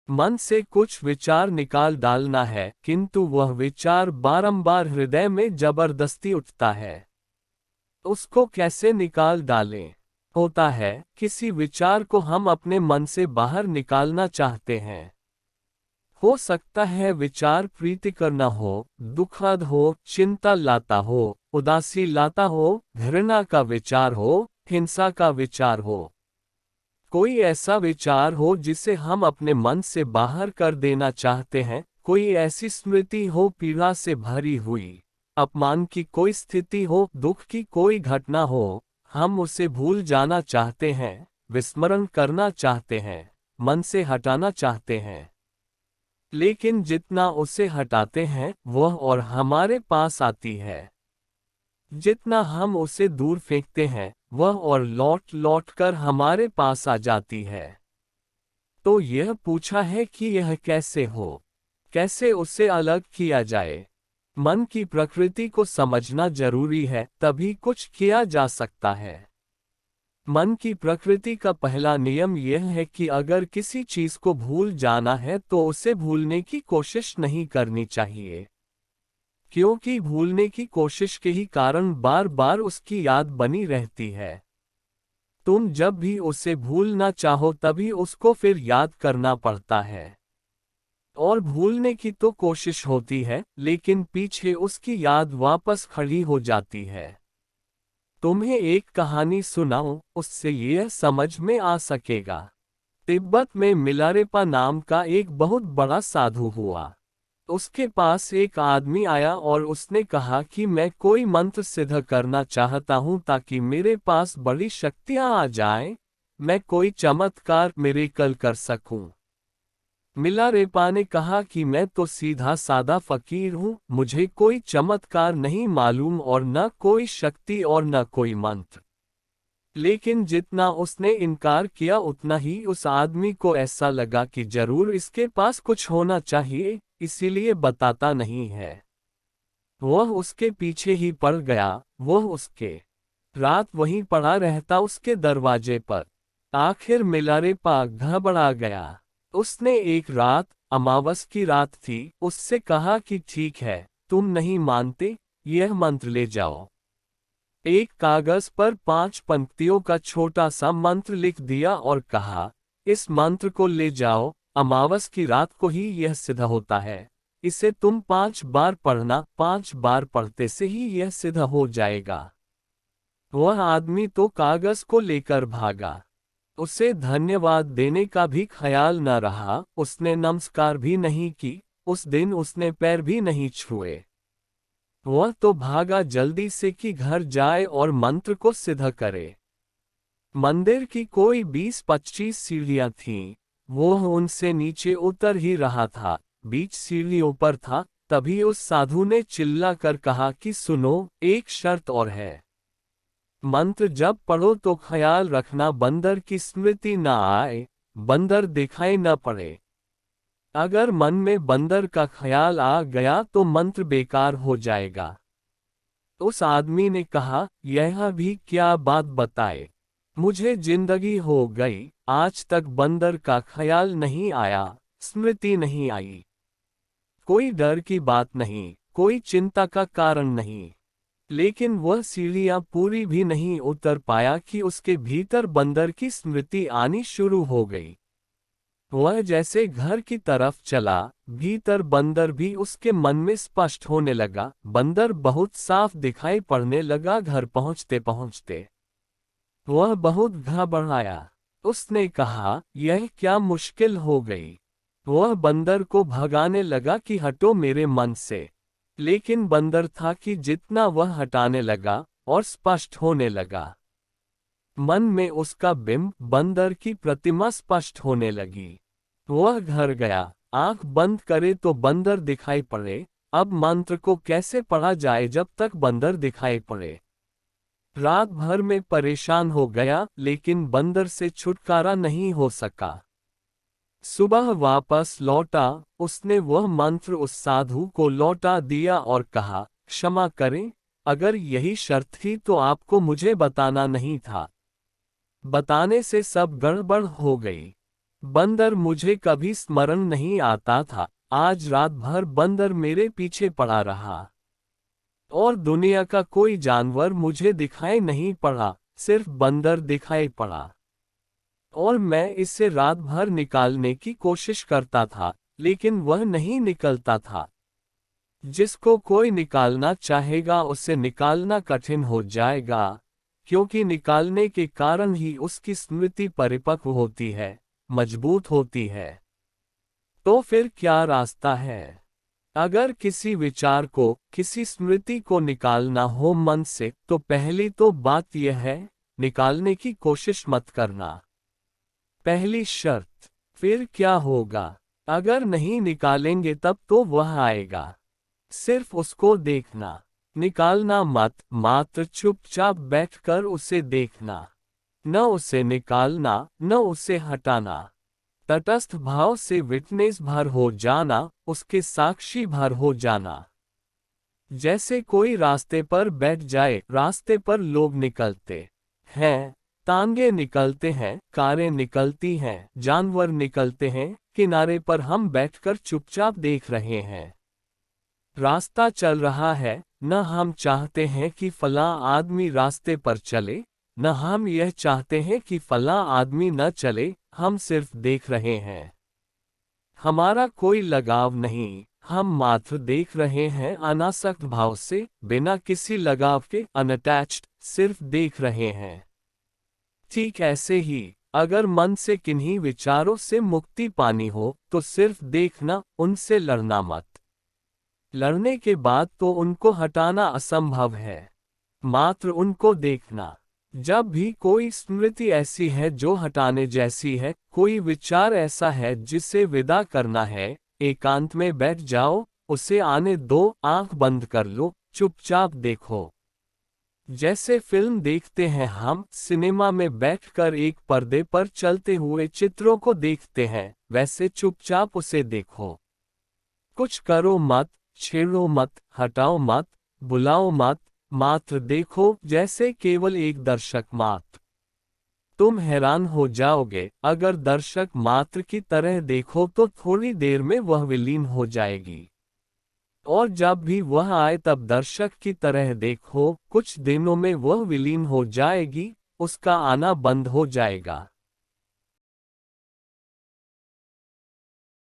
मन से कुछ विचार निकाल डालना है, किंतु वह विचार बारंबार हृदय में जबरदस्ती उठता है। उसको कैसे निकाल डालें? होता है, किसी विचार को हम अपने मन से बाहर निकालना चाहते हैं। हो सकता है विचार प्रीति करना हो, दुखद हो, चिंता लाता हो, उदासी लाता हो, घृणा का विचार हो, हिंसा का विचार हो। कोई ऐसा विचार हो जिसे हम अपने मन से बाहर कर देना चाहते हैं, कोई ऐसी स्मृति हो पीड़ा से भरी हुई, अपमान की कोई स्थिति हो, दुख की कोई घटना हो, हम उसे भूल जाना चाहते हैं, विस्मरण करना चाहते हैं, मन से हटाना चाहते हैं। लेकिन जितना उसे हटाते हैं वह और हमारे पास आती है। जितना हम उसे दूर फेंकते हैं वह और लौट लौट कर हमारे पास आ जाती है। तो यह पूछा है कि यह कैसे हो, कैसे उसे अलग किया जाए। मन की प्रकृति को समझना जरूरी है, तभी कुछ किया जा सकता है। मन की प्रकृति का पहला नियम यह है कि अगर किसी चीज को भूल जाना है तो उसे भूलने की कोशिश नहीं करनी चाहिए, क्योंकि भूलने की कोशिश के ही कारण बार बार उसकी याद बनी रहती है। तुम जब भी उसे भूलना चाहो तभी उसको फिर याद करना पड़ता है। और भूलने की तो कोशिश होती है, लेकिन पीछे उसकी याद वापस खड़ी हो जाती है। तुम्हें एक कहानी सुनाऊं, उससे यह समझ में आ सकेगा। तिब्बत में मिलारेपा नाम का एक बहुत बड़ा साधु हुआ। उसके पास एक आदमी आया और उसने कहा कि मैं कोई मंत्र सिद्ध करना चाहता हूं ताकि मेरे पास बड़ी शक्तियां आ जाएं, मैं कोई चमत्कार मिरेकल कर सकूं। मिलारेपा ने कहा कि मैं तो सीधा सादा फकीर हूं, मुझे कोई चमत्कार नहीं मालूम और न कोई शक्ति और न कोई मंत्र। लेकिन जितना उसने इनकार किया उतना ही उस आदमी को ऐसा लगा कि जरूर इसके पास कुछ होना चाहिए, इसीलिए बताता नहीं है। वह उसके पीछे ही पड़ गया। वह उसके रात वहीं पड़ा रहता उसके दरवाजे पर। आखिर मिलारेपा घबरा गया। उसने एक रात, अमावस की रात थी, उससे कहा कि ठीक है, तुम नहीं मानते, यह मंत्र ले जाओ। एक कागज पर 5 पंक्तियों का छोटा सा मंत्र लिख दिया और कहा, इस मंत्र को ले जाओ, अमावस की रात को ही यह सिद्ध होता है। इसे तुम 5 बार पढ़ना, 5 बार पढ़ते से ही यह सिद्ध हो जाएगा। वह आदमी तो कागज को लेकर भागा। उसे धन्यवाद देने का भी ख्याल न रहा, उसने नमस्कार भी नहीं की, उस दिन उसने पैर भी नहीं छुए। वह तो भागा जल्दी से कि घर जाए और मंत्र को सिद्ध करे। मंदिर की कोई 20-25 सीढ़ियां थीं, वह उनसे नीचे उतर ही रहा था, बीच सीढ़ियों पर था, तभी उस साधु ने चिल्लाकर कहा कि सुनो, एक शर्त और है। मंत्र जब पढ़ो तो ख्याल रखना बंदर की स्मृति न आए, बंदर दिखाई न पड़े। अगर मन में बंदर का ख्याल आ गया तो मंत्र बेकार हो जाएगा। उस आदमी ने कहा, यह भी क्या बात बताए, मुझे जिंदगी हो गई, आज तक बंदर का ख्याल नहीं आया, स्मृति नहीं आई। कोई डर की बात नहीं, कोई चिंता का कारण नहीं। लेकिन वह सीढ़ियां पूरी भी नहीं उतर पाया कि उसके भीतर बंदर की स्मृति आनी शुरू हो गई। वह जैसे घर की तरफ चला, भीतर बंदर भी उसके मन में स्पष्ट होने लगा। बंदर बहुत साफ दिखाई पड़ने लगा। घर पहुंचते पहुंचते वह बहुत घबराया। उसने कहा, यह क्या मुश्किल हो गई। वह बंदर को भगाने लगा कि हटो मेरे मन से। लेकिन बंदर था कि जितना वह हटाने लगा और स्पष्ट होने लगा, मन में उसका बिंब, बंदर की प्रतिमा स्पष्ट होने लगी। वह घर गया, आंख बंद करे तो बंदर दिखाई पड़े। अब मंत्र को कैसे पढ़ा जाए जब तक बंदर दिखाई पड़े। रात भर में परेशान हो गया, लेकिन बंदर से छुटकारा नहीं हो सका। सुबह वापस लौटा, उसने वह मंत्र उस साधु को लौटा दिया और कहा, क्षमा करें, अगर यही शर्त थी तो आपको मुझे बताना नहीं था। बताने से सब गड़बड़ हो गई। बंदर मुझे कभी स्मरण नहीं आता था, आज रात भर बंदर मेरे पीछे पड़ा रहा। और दुनिया का कोई जानवर मुझे दिखाई नहीं पड़ा, सिर्फ बंदर दिखाई पड़ा। और मैं इसे रात भर निकालने की कोशिश करता था, लेकिन वह नहीं निकलता था। जिसको कोई निकालना चाहेगा उसे निकालना कठिन हो जाएगा, क्योंकि निकालने के कारण ही उसकी स्मृति परिपक्व होती है, मजबूत होती है। तो फिर क्या रास्ता है? अगर किसी विचार को, किसी स्मृति को निकालना हो मन से, तो पहली तो बात यह है, निकालने की कोशिश मत करना। पहली शर्त। फिर क्या होगा? अगर नहीं निकालेंगे तब तो वह आएगा। सिर्फ उसको देखना, निकालना मत, मात्र चुपचाप बैठकर उसे देखना। न उसे निकालना, न उसे हटाना। तटस्थ भाव से विटनेस भर हो जाना, उसके साक्षी भर हो जाना। जैसे कोई रास्ते पर बैठ जाए, रास्ते पर लोग निकलते हैं, तांगे निकलते हैं, कारें निकलती हैं, जानवर निकलते हैं, किनारे पर हम बैठकर चुपचाप देख रहे हैं। रास्ता चल रहा है, न हम चाहते हैं कि फलां आदमी रास्ते पर चले, न हम यह चाहते हैं कि फलां आदमी न चले, हम सिर्फ देख रहे हैं। हमारा कोई लगाव नहीं, हम मात्र देख रहे हैं अनासक्त भाव से, बिना किसी लगाव के, अनअटैच्ड, सिर्फ देख रहे हैं। ठीक ऐसे ही, अगर मन से किन्हीं विचारों से मुक्ति पानी हो, तो सिर्फ देखना, उनसे लड़ना मत। लड़ने के बाद तो उनको हटाना असंभव है, मात्र उनको देखना। जब भी कोई स्मृति ऐसी है जो हटाने जैसी है, कोई विचार ऐसा है जिसे विदा करना है, एकांत में बैठ जाओ, उसे आने दो, आंख बंद कर लो, चुपचाप देखो। जैसे फिल्म देखते हैं हम, सिनेमा में बैठकर एक पर्दे पर चलते हुए चित्रों को देखते हैं, वैसे चुपचाप उसे देखो। कुछ करो मत, छेड़ो मत, हटाओ मत, बुलाओ मत, मात्र देखो, जैसे केवल एक दर्शक मात्र। तुम हैरान हो जाओगे, अगर दर्शक मात्र की तरह देखो तो थोड़ी देर में वह विलीन हो जाएगी। और जब भी वह आए तब दर्शक की तरह देखो, कुछ दिनों में वह विलीन हो जाएगी, उसका आना बंद हो जाएगा।